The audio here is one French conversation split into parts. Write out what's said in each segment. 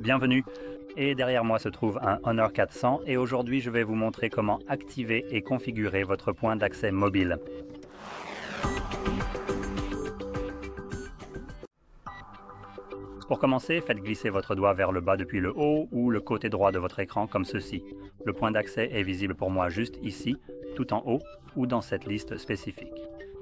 Bienvenue, et derrière moi se trouve un Honor 400 et aujourd'hui je vais vous montrer comment activer et configurer votre point d'accès mobile. Pour commencer, faites glisser votre doigt vers le bas depuis le haut ou le côté droit de votre écran comme ceci. Le point d'accès est visible pour moi juste ici, tout en haut ou dans cette liste spécifique.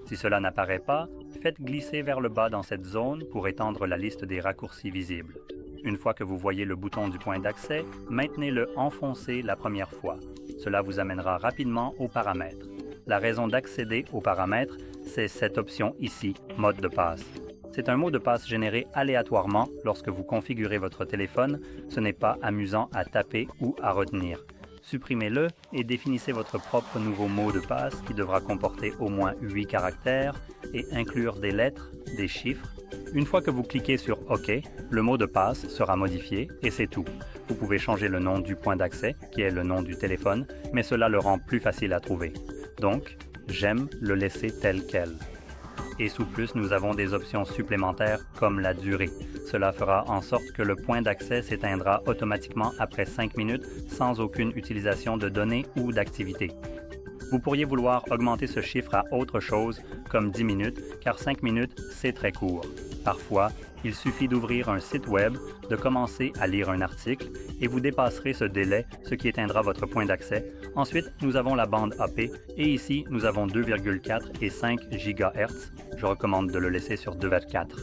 Si cela n'apparaît pas, faites glisser vers le bas dans cette zone pour étendre la liste des raccourcis visibles. Une fois que vous voyez le bouton du point d'accès, maintenez-le enfoncé la première fois. Cela vous amènera rapidement aux paramètres. La raison d'accéder aux paramètres, c'est cette option ici, mode de passe. C'est un mot de passe généré aléatoirement lorsque vous configurez votre téléphone. Ce n'est pas amusant à taper ou à retenir. Supprimez-le et définissez votre propre nouveau mot de passe qui devra comporter au moins 8 caractères et inclure des lettres, des chiffres. Une fois que vous cliquez sur OK, le mot de passe sera modifié et c'est tout. Vous pouvez changer le nom du point d'accès, qui est le nom du téléphone, mais cela le rend plus facile à trouver. Donc, j'aime le laisser tel quel. Et sous plus, nous avons des options supplémentaires comme la durée. Cela fera en sorte que le point d'accès s'éteindra automatiquement après 5 minutes sans aucune utilisation de données ou d'activité. Vous pourriez vouloir augmenter ce chiffre à autre chose, comme 10 minutes, car 5 minutes, c'est très court. Parfois, il suffit d'ouvrir un site web, de commencer à lire un article, et vous dépasserez ce délai, ce qui éteindra votre point d'accès. Ensuite, nous avons la bande AP, et ici, nous avons 2,4 et 5 GHz. Je recommande de le laisser sur 2,4.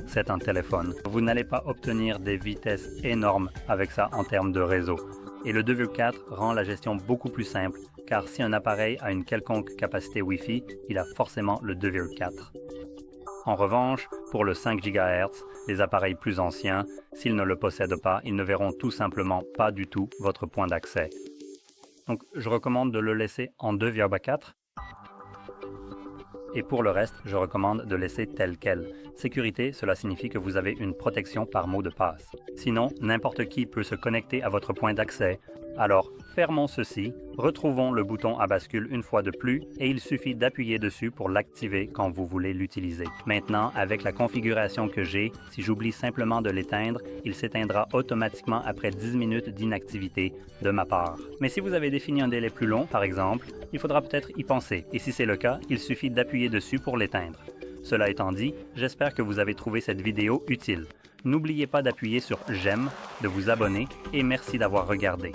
C'est un téléphone. Vous n'allez pas obtenir des vitesses énormes avec ça en termes de réseau. Et le 2,4 rend la gestion beaucoup plus simple, car si un appareil a une quelconque capacité Wi-Fi, il a forcément le 2,4. En revanche, pour le 5 GHz, les appareils plus anciens, s'ils ne le possèdent pas, ils ne verront tout simplement pas du tout votre point d'accès. Donc je recommande de le laisser en 2,4. Et pour le reste, je recommande de laisser tel quel. Sécurité, cela signifie que vous avez une protection par mot de passe. Sinon, n'importe qui peut se connecter à votre point d'accès. Alors, fermons ceci, retrouvons le bouton à bascule une fois de plus et il suffit d'appuyer dessus pour l'activer quand vous voulez l'utiliser. Maintenant, avec la configuration que j'ai, si j'oublie simplement de l'éteindre, il s'éteindra automatiquement après 10 minutes d'inactivité de ma part. Mais si vous avez défini un délai plus long, par exemple, il faudra peut-être y penser et si c'est le cas, il suffit d'appuyer dessus pour l'éteindre. Cela étant dit, j'espère que vous avez trouvé cette vidéo utile. N'oubliez pas d'appuyer sur j'aime, de vous abonner et merci d'avoir regardé.